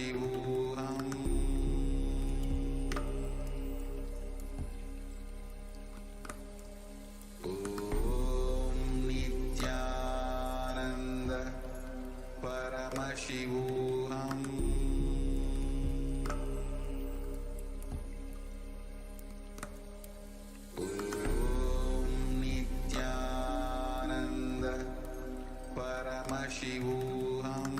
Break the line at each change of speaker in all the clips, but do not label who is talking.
Paramashivoham Om Nithyananda Paramashivoham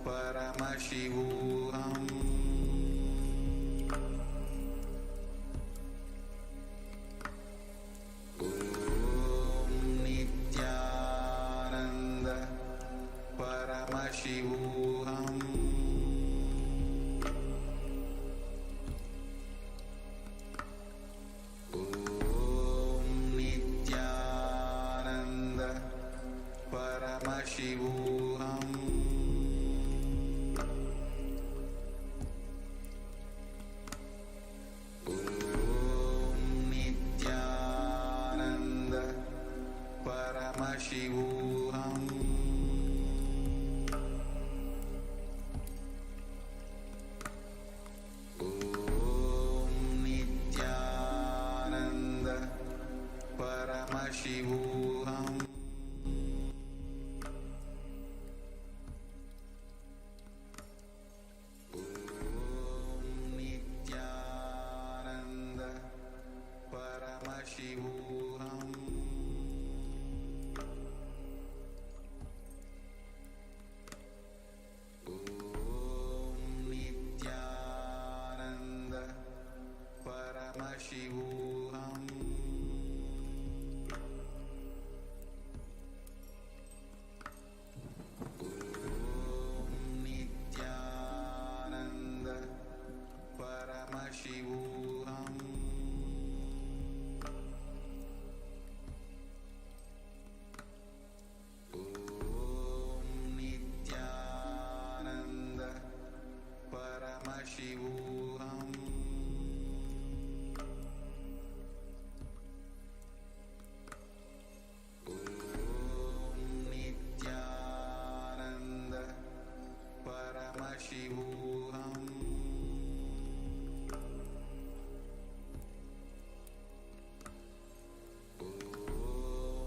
Paramashivoham Om Nithyananda Paramashivoham Om Nithyananda Paramashivoham Paramashivoham Om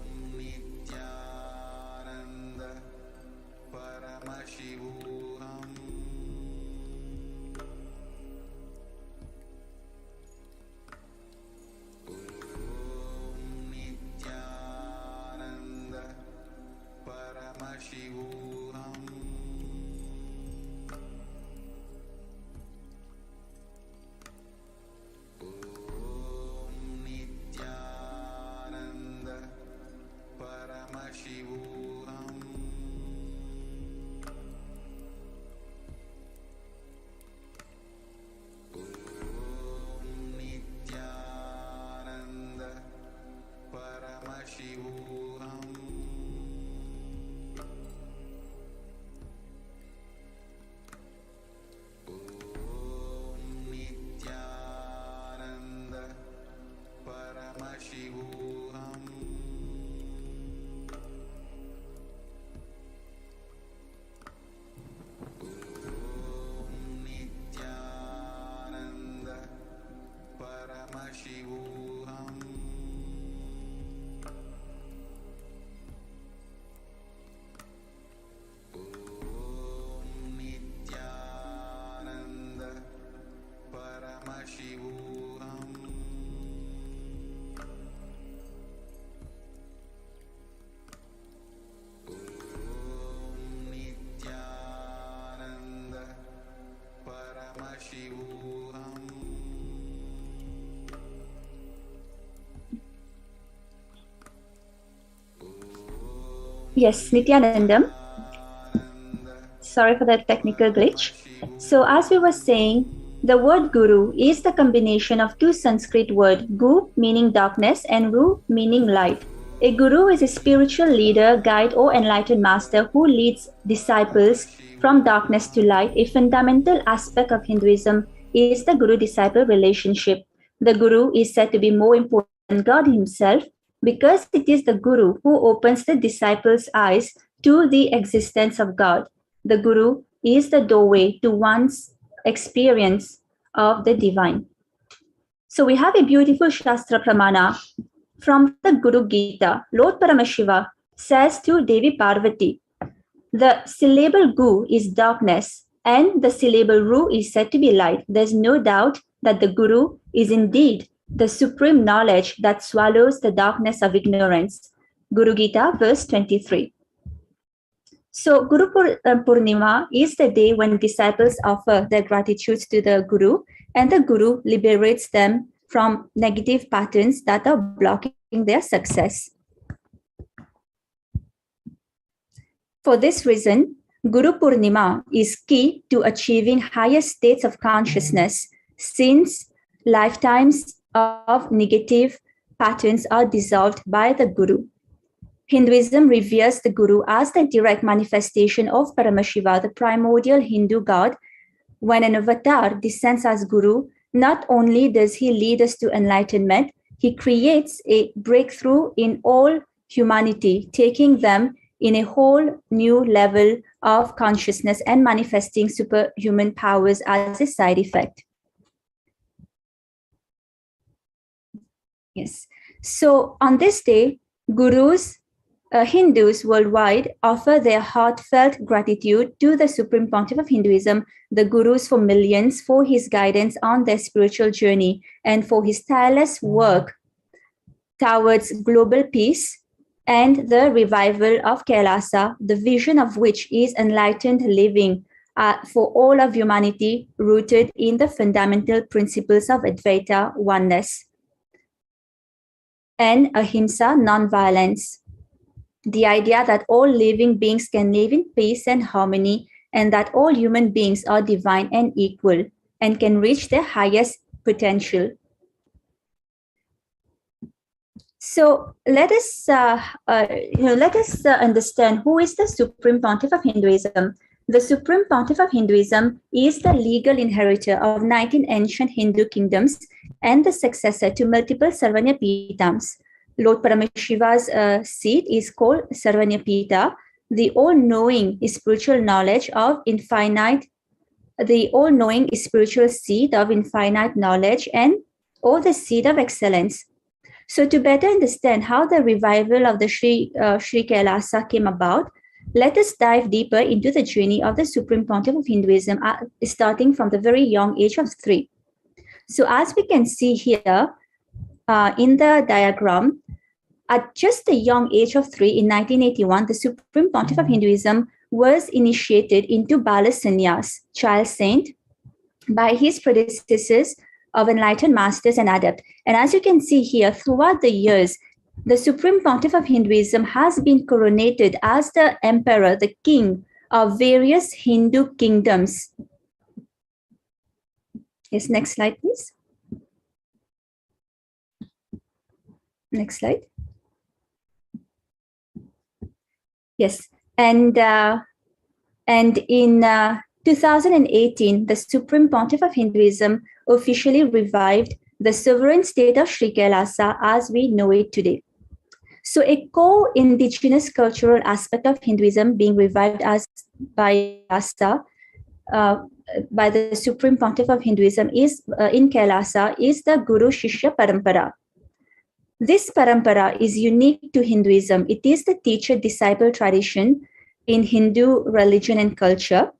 Nithyananda Paramashivoham Om Nithyananda Paramashivoham
Yes, Nithyanandam. Sorry for that technical glitch. So as we were saying, the word guru is the combination of two Sanskrit words, gu meaning darkness and ru meaning light. A guru is a spiritual leader, guide or enlightened master who leads disciples from darkness to light. A fundamental aspect of Hinduism is the guru-disciple relationship. The Guru is said to be more important than God himself because it is the Guru who opens the disciples' eyes to the existence of God. The Guru is the doorway to one's experience of the divine. So we have a beautiful Shastra Pramana from the Guru Gita. Lord Paramashiva says to Devi Parvati, the syllable Gu is darkness and the syllable Ru is said to be light. There's no doubt that the Guru is indeed the supreme knowledge that swallows the darkness of ignorance. Guru Gita, verse 23. So Purnima is the day when disciples offer their gratitudes to the Guru, and the Guru liberates them from negative patterns that are blocking their success. For this reason, Gurupurnima is key to achieving higher states of consciousness, since lifetimes of negative patterns are dissolved by the Guru. Hinduism reveres the Guru as the direct manifestation of Paramashiva, the primordial Hindu god. When an avatar descends as Guru, not only does he lead us to enlightenment, he creates a breakthrough in all humanity, taking them in a whole new level of consciousness and manifesting superhuman powers as a side effect. Yes. So on this day, Hindus worldwide offer their heartfelt gratitude to the Supreme Pontiff of Hinduism, the Gurus for millions, for his guidance on their spiritual journey and for his tireless work towards global peace and the revival of Kailasa, the vision of which is enlightened living for all of humanity, rooted in the fundamental principles of Advaita, oneness, and ahimsa, non-violence. The idea that all living beings can live in peace and harmony, and that all human beings are divine and equal and can reach their highest potential. So let us understand who is the Supreme Pontiff of Hinduism. The Supreme Pontiff of Hinduism is the legal inheritor of 19 ancient Hindu kingdoms and the successor to multiple Sarvanya Pitams. Lord Paramashiva's seat is called Sarvanya Pita, the all-knowing spiritual knowledge of infinite, the all-knowing spiritual seed of infinite knowledge or the seed of excellence. So to better understand how the revival of the Sri Kailasa came about, let us dive deeper into the journey of the Supreme Pontiff of Hinduism, starting from the very young age of 3. So as we can see here in the diagram, at just the young age of 3 in 1981, the Supreme Pontiff of Hinduism was initiated into Bala Sannyas, child saint, by his predecessors of enlightened masters and adept. And as you can see here, throughout the years, the Supreme Pontiff of Hinduism has been coronated as the emperor, the king of various Hindu kingdoms. Yes, next slide, please. Next slide. Yes, and in 2018, the Supreme Pontiff of Hinduism officially revived the sovereign state of Sri Kailasa as we know it today. So a core indigenous cultural aspect of Hinduism being revived by Kailasa, by the Supreme Pontiff of Hinduism is in Kailasa is the Guru Shishya Parampara. This parampara is unique to Hinduism. It is the teacher-disciple tradition in Hindu religion and culture.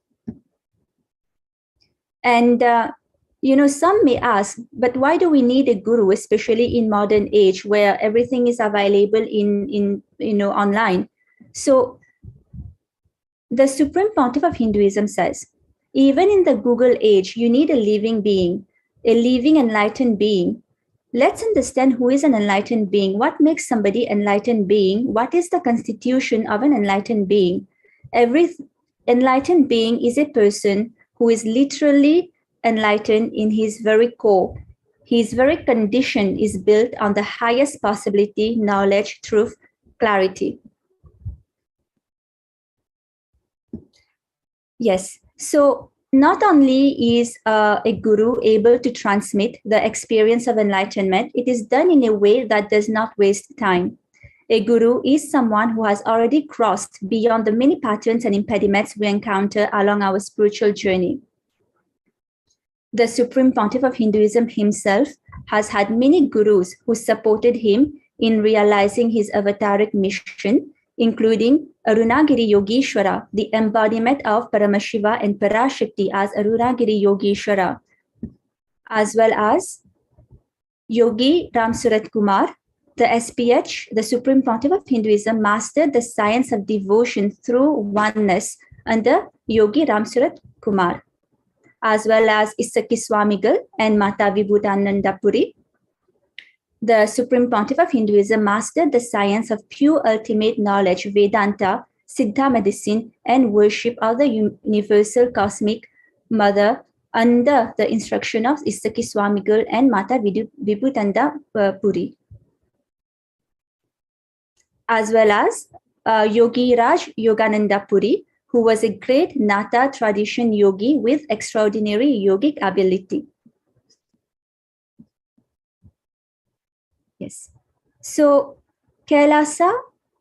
And, some may ask, but why do we need a guru, especially in modern age where everything is available in online? So the Supreme Pontiff of Hinduism says, even in the Google age, you need a living being, a living enlightened being. Let's understand who is an enlightened being. What makes somebody enlightened being? What is the constitution of an enlightened being? Every enlightened being is a person who is literally enlightened in his very core. His very condition is built on the highest possibility, knowledge, truth, clarity. Yes. So not only is a guru able to transmit the experience of enlightenment, it is done in a way that does not waste time. A guru is someone who has already crossed beyond the many patterns and impediments we encounter along our spiritual journey. The Supreme Pontiff of Hinduism himself has had many gurus who supported him in realizing his avataric mission, including Arunagiri Yogeshwara, the embodiment of Paramashiva and Parashakti as Arunagiri Yogeshwara, as well as Yogi Ramsurat Kumar, the SPH, the Supreme Pontiff of Hinduism, mastered the science of devotion through oneness under Yogi Ramsurat Kumar, as well as Issaki Swamigal and Mata Vibhutananda Puri. The Supreme Pontiff of Hinduism mastered the science of pure ultimate knowledge, Vedanta, Siddha medicine, and worship of the universal cosmic mother under the instruction of Issaki Swamigal and Mata Vibhutananda Puri, as well as Yogi Raj Yogananda Puri, who was a great Nata tradition yogi with extraordinary yogic ability. Yes. So Kailasa,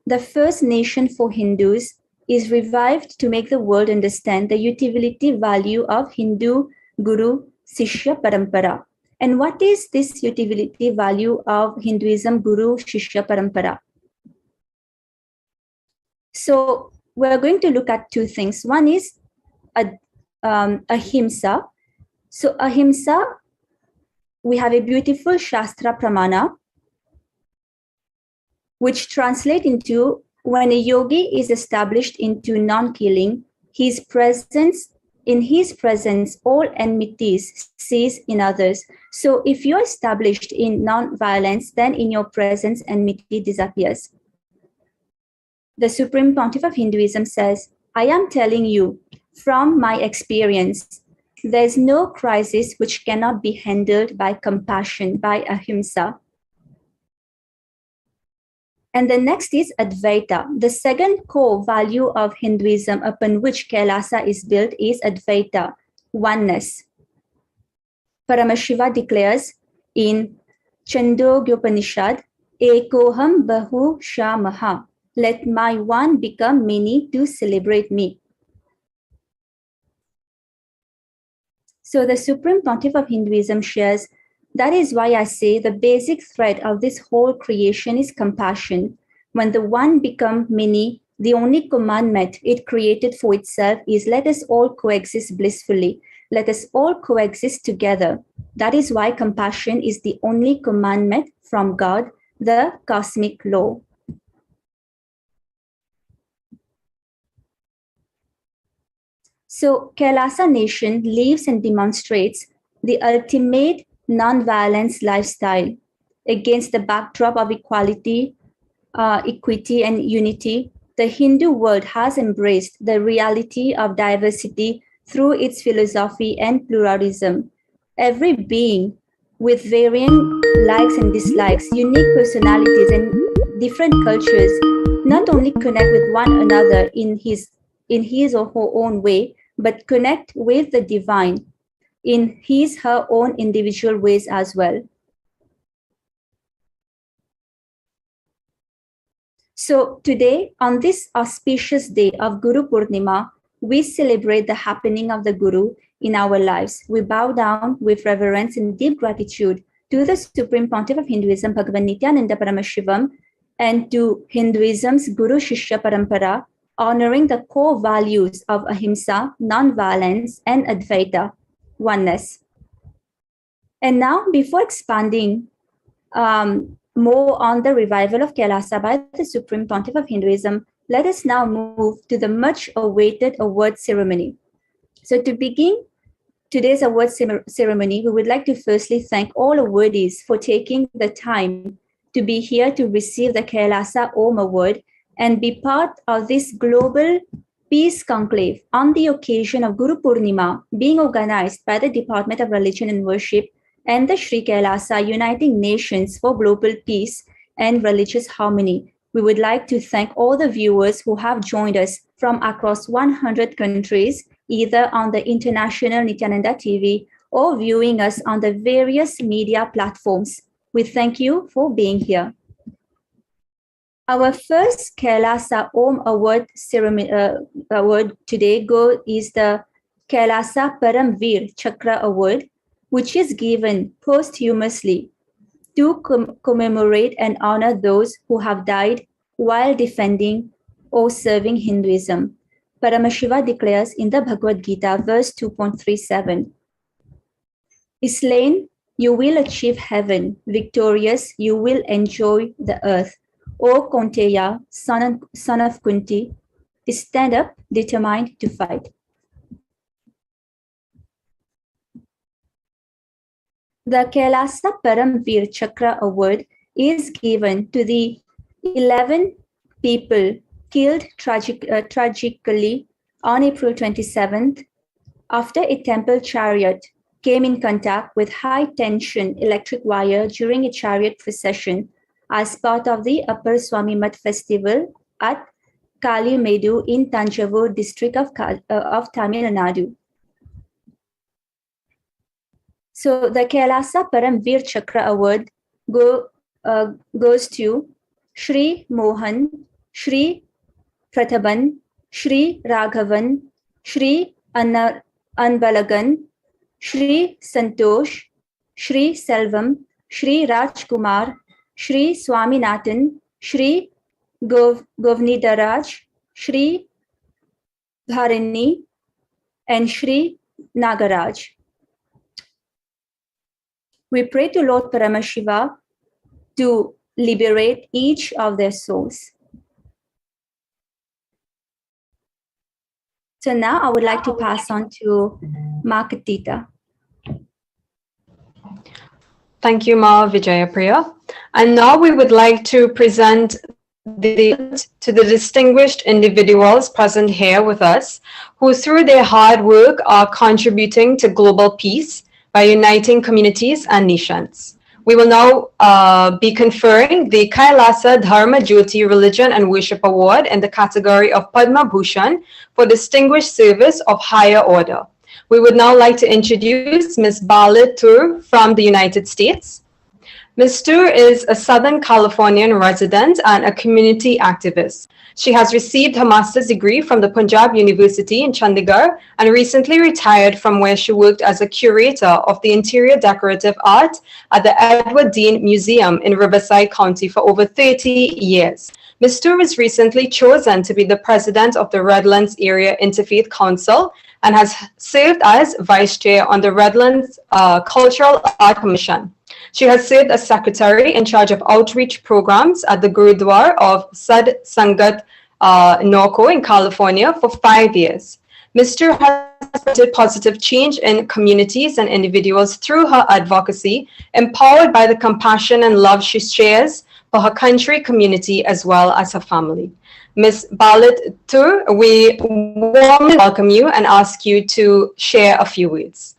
the first nation for Hindus, is revived to make the world understand the utility value of Hindu Guru Sishya Parampara. And what is this utility value of Hinduism Guru Shishya Parampara? So we're going to look at two things. One is ahimsa. So ahimsa, we have a beautiful Shastra Pramana, which translate into when a yogi is established into non-killing, in his presence, all enmities cease in others. So if you're established in non-violence, then in your presence, enmity disappears. The Supreme Pontiff of Hinduism says, I am telling you from my experience, there's no crisis which cannot be handled by compassion, by ahimsa. And the next is Advaita. The second core value of Hinduism upon which Kailasa is built is Advaita, oneness. Paramashiva declares in Chandogyopanishad, Ekoham Bahu Shamaha. Let my one become many to celebrate me. So the Supreme Pontiff of Hinduism shares, that is why I say the basic thread of this whole creation is compassion. When the one become many, the only commandment it created for itself is let us all coexist blissfully. Let us all coexist together. That is why compassion is the only commandment from God, the cosmic law. So Kailasa nation lives and demonstrates the ultimate non-violence lifestyle against the backdrop of equality, equity, and unity. The Hindu world has embraced the reality of diversity through its philosophy and pluralism. Every being with varying likes and dislikes, unique personalities, and different cultures not only connect with one another in his or her own way, but connect with the divine in her own individual ways as well. So today, on this auspicious day of Gurupurnima, we celebrate the happening of the Guru in our lives. We bow down with reverence and deep gratitude to the Supreme Pontiff of Hinduism, Bhagavan Nithyananda Paramashivam, and to Hinduism's Guru Shishya Parampara, honoring the core values of ahimsa, non-violence, and Advaita, oneness. And now, before expanding more on the revival of Kailasa by the Supreme Pontiff of Hinduism, let us now move to the much-awaited award ceremony. So to begin today's award ceremony, we would like to firstly thank all awardees for taking the time to be here to receive the Kailasa Om Award and be part of this global peace conclave on the occasion of Gurupurnima being organized by the Department of Religion and Worship and the Sri Kailasa Uniting Nations for Global Peace and Religious Harmony. We would like to thank all the viewers who have joined us from across 100 countries either on the International Nithyananda TV or viewing us on the various media platforms. We thank you for being here. Our first Kailasa Om Award ceremony award today is the Kailasa Paramveer Chakra Award, which is given posthumously to commemorate and honor those who have died while defending or serving Hinduism. Paramashiva declares in the Bhagavad Gita, verse 2.37, slain, you will achieve heaven. Victorious, you will enjoy the earth. O Kaunteya, son of Kunti, stand up, determined to fight. The Kailasa Paramveer Chakra Award is given to the 11 people killed tragically on April 27th after a temple chariot came in contact with high-tension electric wire during a chariot procession as part of the Upper Swamimat festival at Kalimedu in Tanjavur district of Tamil Nadu. So the Kailasa Paramveer Chakra Award goes to Shri Mohan, Shri Prathaban, Shri Raghavan, Shri Anbalagan, Shri Santosh, Shri Selvam, Shri Rajkumar, Shri Swaminathan, Shri Govnidaraj, Shri Bharini, and Shri Nagaraj. We pray to Lord Paramashiva to liberate each of their souls. So now I would like to pass on to Makatita.
Thank you, Ma Vijayapriya. And now we would like to present to the distinguished individuals present here with us, who through their hard work are contributing to global peace by uniting communities and nations. We will now be conferring the Kailasa Dharma Jyoti Religion and Worship Award in the category of Padma Bhushan for distinguished service of higher order. We would now like to introduce Ms. Balit Tur from the United States. Ms. Tur is a Southern Californian resident and a community activist. She has received her master's degree from the Punjab University in Chandigarh and recently retired from where she worked as a curator of the interior decorative art at the Edward Dean Museum in Riverside County for over 30 years. Ms. Tur was recently chosen to be the president of the Redlands Area Interfaith Council and has served as vice chair on the Redlands Cultural Art Commission. She has served as secretary in charge of outreach programs at the Gurudwara of Sad Sangat Norco in California for 5 years. Ms. Tur has promoted positive change in communities and individuals through her advocacy, empowered by the compassion and love she shares for her country, community, as well as her family. Ms. Balit Tur, we warmly welcome you and ask you to share a few words.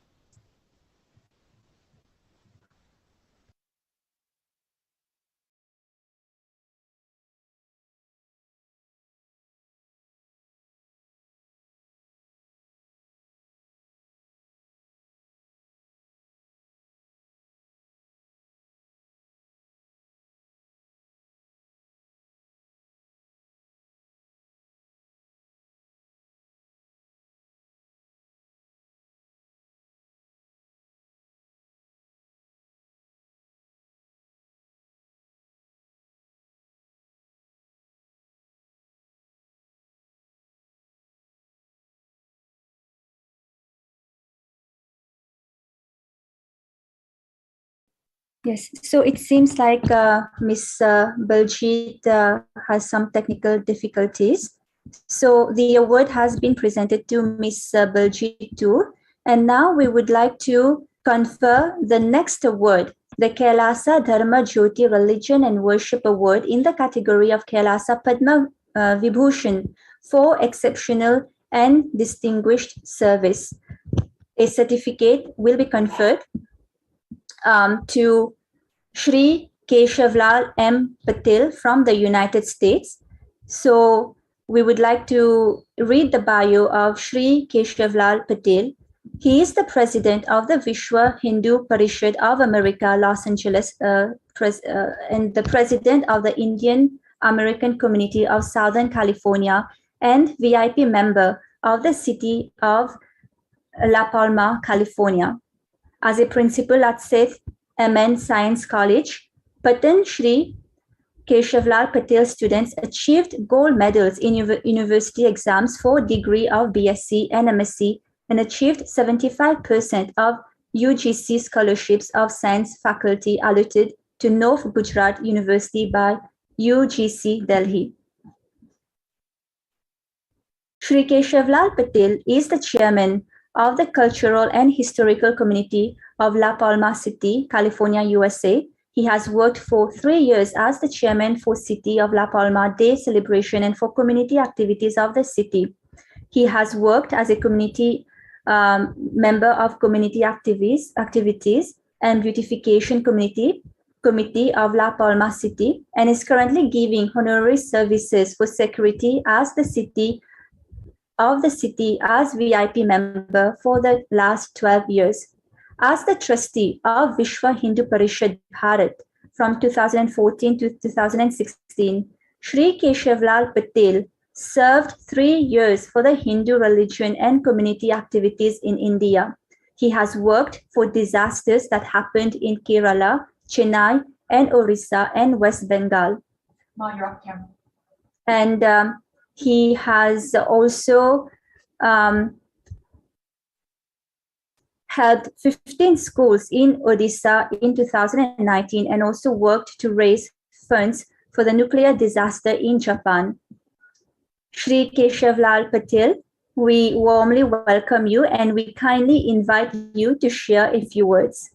Yes, so it seems like Ms. Baljeet has some technical difficulties. So the award has been presented to Ms. Baljeet too. And now we would like to confer the next award, the Kailasa Dharma Jyoti Religion and Worship Award in the category of Kailasa Padma Vibhushan for exceptional and distinguished service. A certificate will be conferred to Shri Keshavlal M. Patel from the United States. So we would like to read the bio of Sri Keshavlal Patel. He is the president of the Vishwa Hindu Parishad of America, Los Angeles, and the president of the Indian American Community of Southern California, and VIP member of the city of La Palma, California. As a principal at Seth MN Science College, Patan Shri Keshavlal Patel students achieved gold medals in university exams for degree of BSc and MSc and achieved 75% of UGC scholarships of science faculty allotted to North Gujarat University by UGC Delhi. Shri Keshavlal Patel is the chairman of the Cultural and Historical Community of La Palma City, California, USA. He has worked for 3 years as the chairman for City of La Palma Day celebration and for community activities of the city. He has worked as a community member of community activities and beautification committee of La Palma City, and is currently giving honorary services for security as the city as VIP member for the last 12 years. As the trustee of Vishwa Hindu Parishad Bharat from 2014 to 2016, Shri Keshavlal Patel served 3 years for the Hindu religion and community activities in India. He has worked for disasters that happened in Kerala, Chennai, and Orissa and West Bengal.
No, you're off camera.
And he has also helped 15 schools in Odisha in 2019 and also worked to raise funds for the nuclear disaster in Japan. Shri Keshavlal Patel, we warmly welcome you and we kindly invite you to share a few words.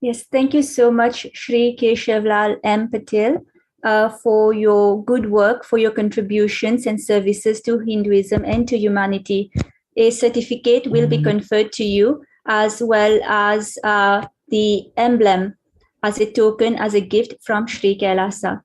Yes, thank you so much, Shri Keshavlal M. Patel, for your good work, for your contributions and services to Hinduism and to humanity. A certificate will be conferred to you as well as the emblem as a token, as a gift from Shri Kailasa.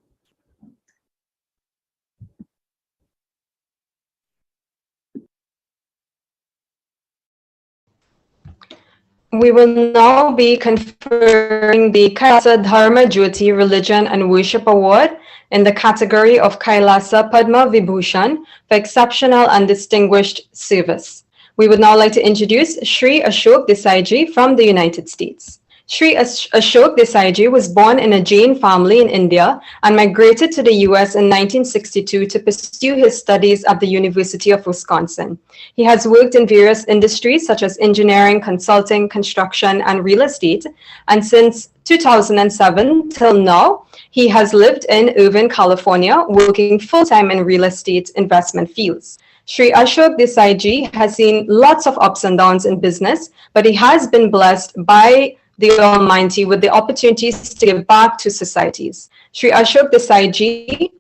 We will now be conferring the Kailasa Dharma Jyoti Religion and Worship Award in the category of Kailasa Padma Vibhushan for exceptional and distinguished service. We would now like to introduce Sri Ashok Desaiji from the United States. Sri Ashok Desaiji was born in a Jain family in India and migrated to the US in 1962 to pursue his studies at the University of Wisconsin. He has worked in various industries such as engineering, consulting, construction, and real estate. And since 2007 till now, he has lived in Irvine, California, working full-time in real estate investment fields. Sri Ashok Desaiji has seen lots of ups and downs in business, but he has been blessed by the Almighty with the opportunities to give back to societies. Sri Ashok Desaiji,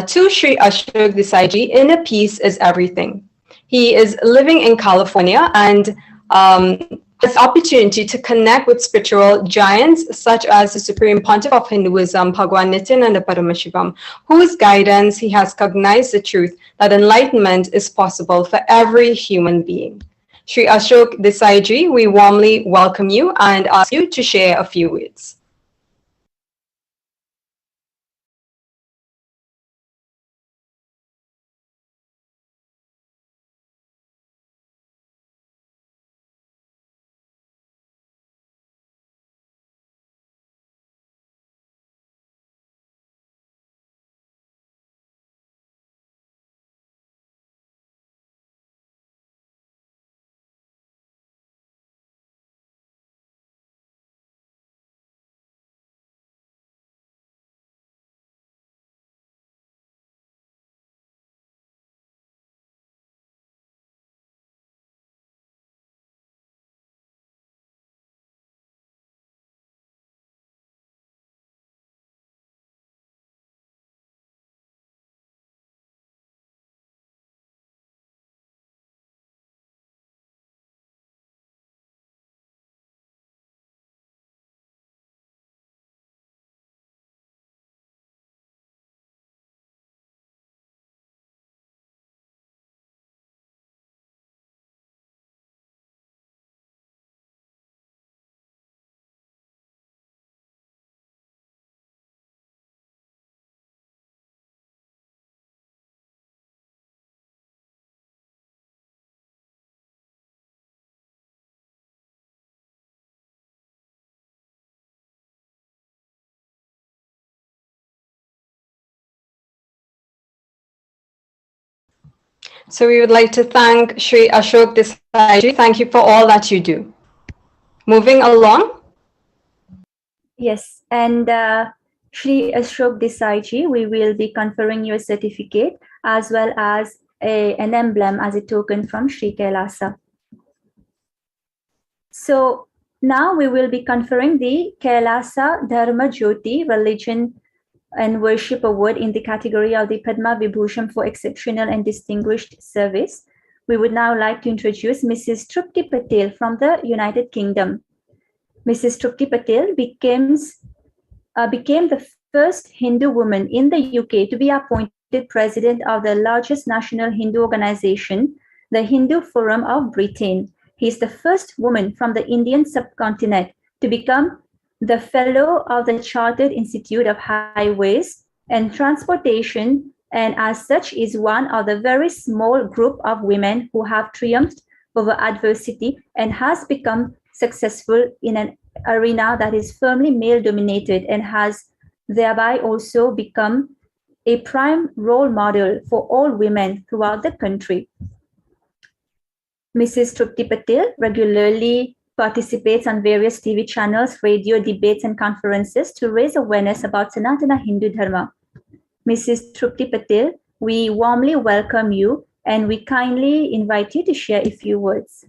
to Sri Ashok Desaiji, inner peace is everything. He is living in California and has opportunity to connect with spiritual giants such as the Supreme Pontiff of Hinduism, Bhagwan Nithyananda Paramashivam, whose guidance he has cognized the truth that enlightenment is possible for every human being. Sri Ashok Desaiji, we warmly welcome you and ask you to share a few words. So we would like to thank Sri Ashok Desaiji. Thank you for all that you do. Moving along.
Yes, and Shri Ashok Desaiji, we will be conferring you a certificate as well as an emblem as a token from Shri Kailasa. So now we will be conferring the Kailasa Dharma Jyoti Religion and Worship Award in the category of the Padma Vibhushan for exceptional and distinguished service. We would now like to introduce Mrs. Trupti Patel from the United Kingdom. Mrs. Trupti Patel became the first Hindu woman in the UK to be appointed president of the largest national Hindu organization, the Hindu Forum of Britain. He is the first woman from the Indian subcontinent to become the fellow of the Chartered Institute of Highways and Transportation, and as such is one of the very small group of women who have triumphed over adversity and has become successful in an arena that is firmly male dominated and has thereby also become a prime role model for all women throughout the country. Mrs. Trupti Patel regularly participates on various TV channels, radio debates, and conferences to raise awareness about Sanatana Hindu Dharma. Mrs. Trupti Patel, we warmly welcome you and we kindly invite you to share a few words.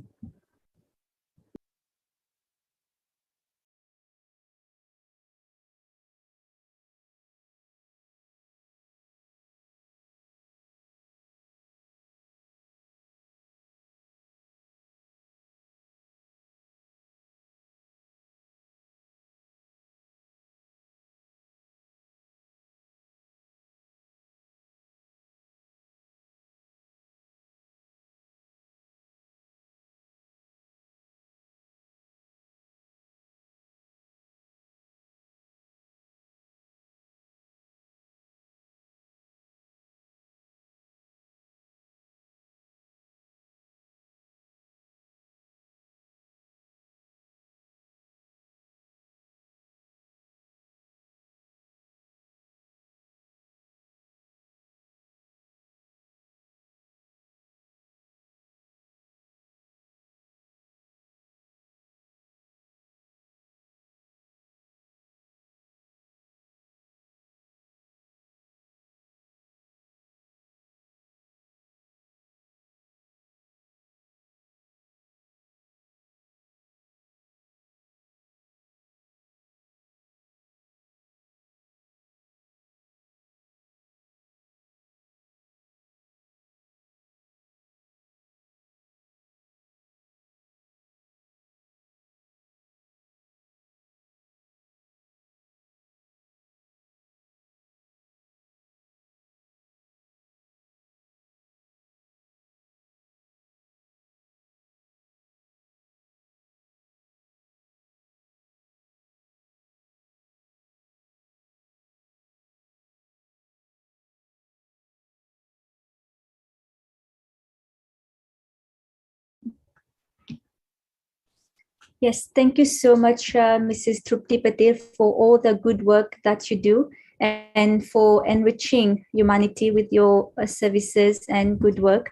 Yes, thank you so much, Mrs. Trupti Patel, for all the good work that you do and for enriching humanity with your services and good work.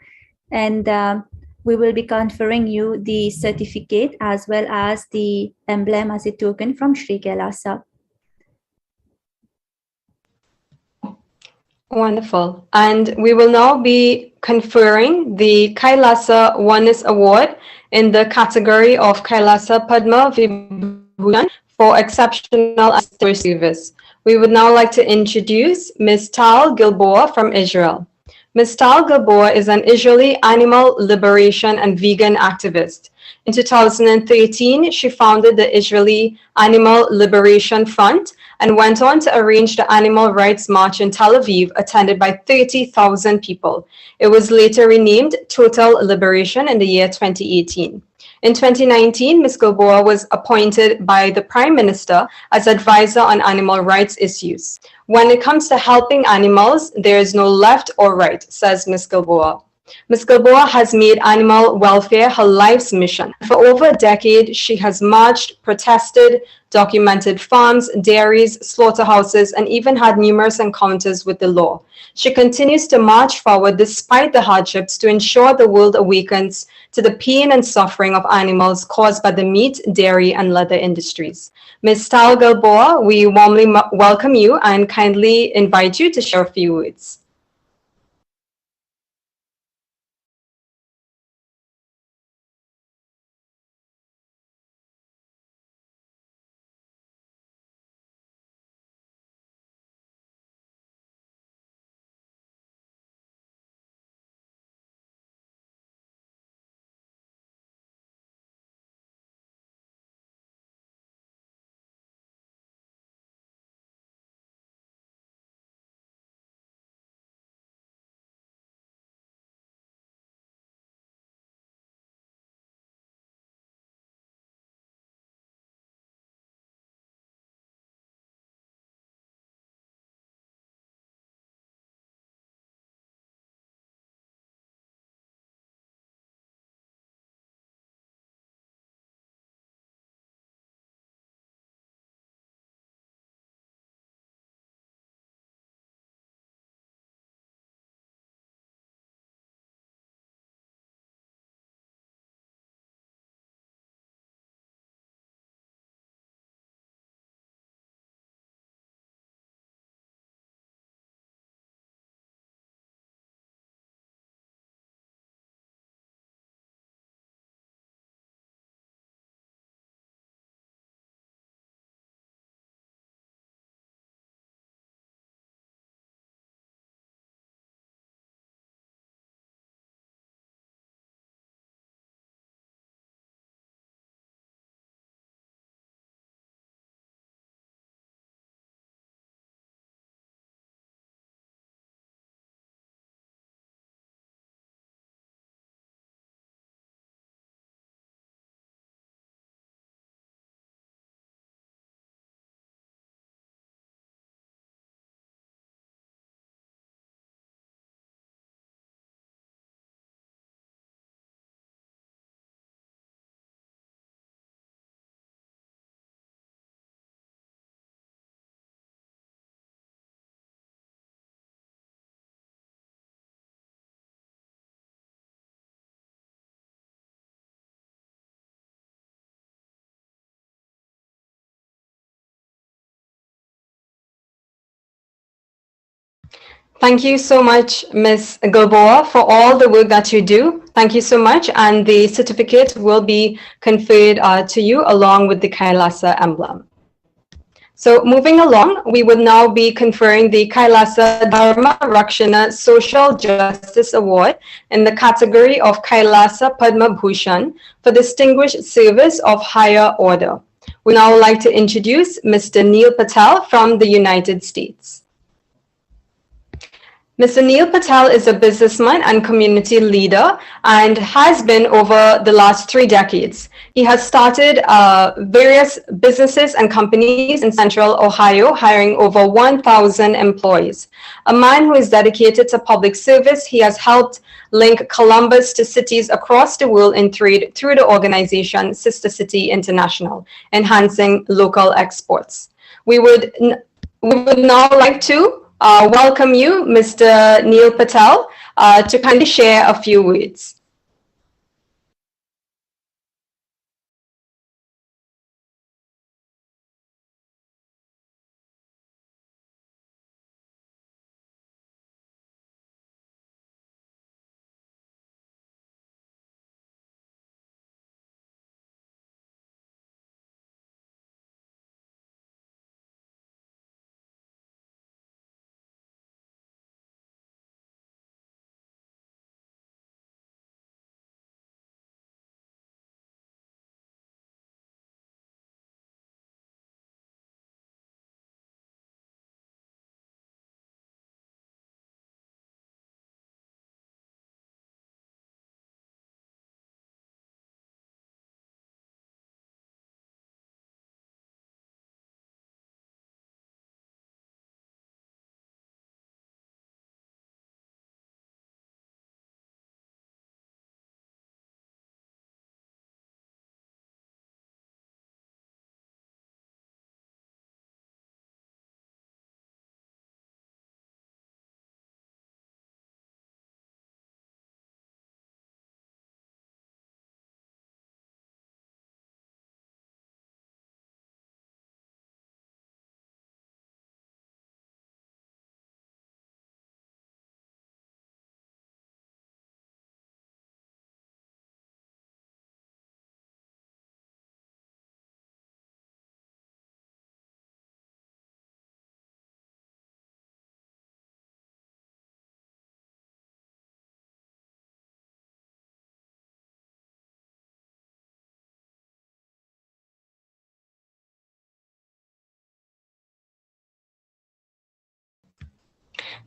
And we will be conferring you the certificate as well as the emblem as a token from Sri Kailasa.
Wonderful. And we will now be conferring the Kailasa Oneness Award in the category of Kailasa Padma Vibhushan for exceptional and distinguished service. We would now like to introduce Ms. Tal Gilboa from Israel. Ms. Tal Gilboa is an Israeli animal liberation and vegan activist. In 2013, she founded the Israeli Animal Liberation Front and went on to arrange the Animal Rights March in Tel Aviv, attended by 30,000 people. It was later renamed Total Liberation in the year 2018. In 2019, Ms. Gilboa was appointed by the Prime Minister as advisor on animal rights issues. When it comes to helping animals, there is no left or right, says Ms. Gilboa. Ms. Gilboa has made animal welfare her life's mission. For over a decade, she has marched, protested, documented farms, dairies, slaughterhouses, and even had numerous encounters with the law. She continues to march forward despite the hardships to ensure the world awakens to the pain and suffering of animals caused by the meat, dairy, and leather industries. Ms. Tal Gilboa, we warmly welcome you and kindly invite you to share a few words. Thank you so much, Ms. Gilboa, for all the work that you do. Thank you so much. And the certificate will be conferred to you along with the Kailasa emblem. So moving along, we would now be conferring the Kailasa Dharma Rakshana Social Justice Award in the category of Kailasa Padma Bhushan for distinguished service of higher order. We now like to introduce Mr. Neil Patel from the United States. Mr. Neil Patel is a businessman and community leader and has been over the last 3 decades. He has started various businesses and companies in Central Ohio, hiring over 1,000 employees. A man who is dedicated to public service, he has helped link Columbus to cities across the world in trade through the organization Sister City International, enhancing local exports. We would now like to welcome you, Mr. Neil Patel, to kindly share a few words.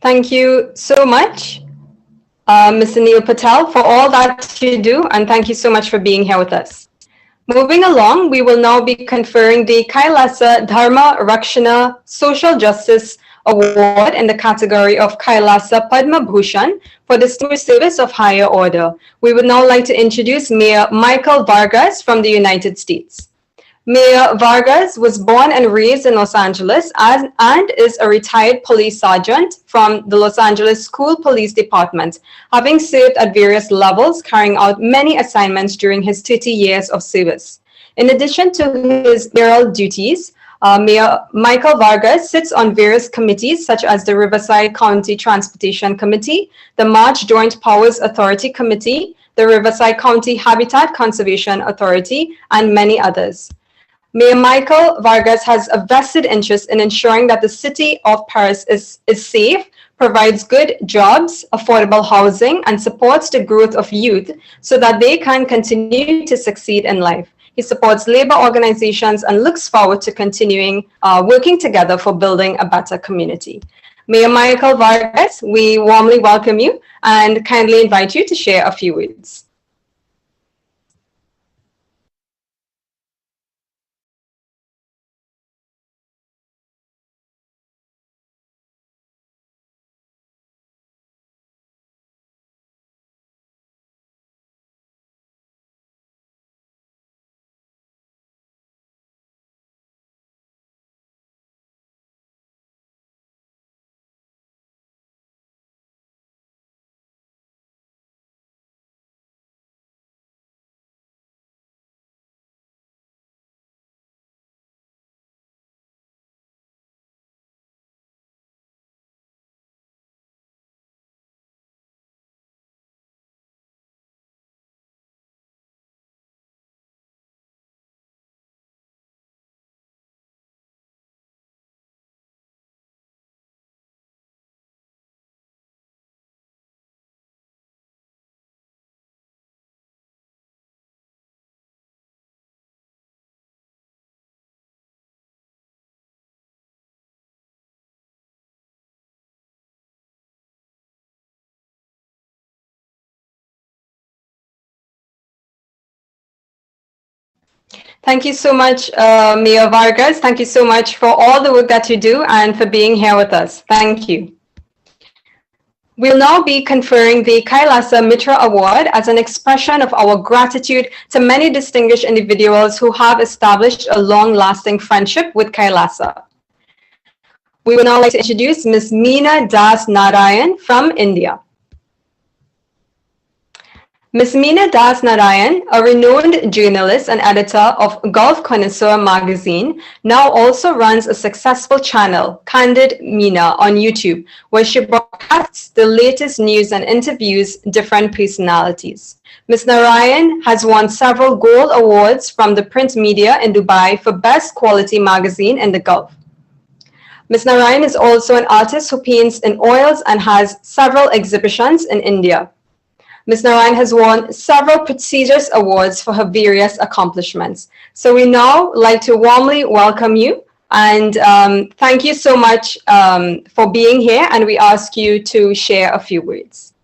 Thank you so much, Mr. Neil Patel, for all that you do, and thank you so much for being here with us. Moving along, we will now be conferring the Kailasa Dharma Rakshana Social Justice Award in the category of Kailasa Padma Bhushan for distinguished service of higher order. We would now like to introduce Mayor Michael Vargas from the United States. Mayor Vargas was born and raised in Los Angeles and is a retired police sergeant from the Los Angeles School Police Department, having served at various levels, carrying out many assignments during his 30 years of service. In addition to his mayoral duties, Mayor Michael Vargas sits on various committees such as the Riverside County Transportation Committee, the March Joint Powers Authority Committee, the Riverside County Habitat Conservation Authority, and many others. Mayor Michael Vargas has a vested interest in ensuring that the city of Paris is safe, provides good jobs, affordable housing, and supports the growth of youth so that they can continue to succeed in life. He supports labor organizations and looks forward to continuing working together for building a better community. Mayor Michael Vargas, we warmly welcome you and kindly invite you to share a few words. Thank you so much, Mayor Vargas. Thank you so much for all the work that you do and for being here with us. Thank you. We'll now be conferring the Kailasa Mitra Award as an expression of our gratitude to many distinguished individuals who have established a long-lasting friendship with Kailasa. We would now like to introduce Ms. Meena Das Narayan from India. Ms. Meena Das Narayan, a renowned journalist and editor of Gulf Connoisseur magazine, now also runs a successful channel, Candid Meena, on YouTube, where she broadcasts the latest news and interviews different personalities. Ms. Narayan has won several gold awards from the print media in Dubai for Best Quality Magazine in the Gulf. Ms. Narayan is also an artist who paints in oils and has several exhibitions in India. Ms. Narayan has won several prestigious awards for her various accomplishments. So we now like to warmly welcome you and thank you so much for being here, and we ask you to share a few words.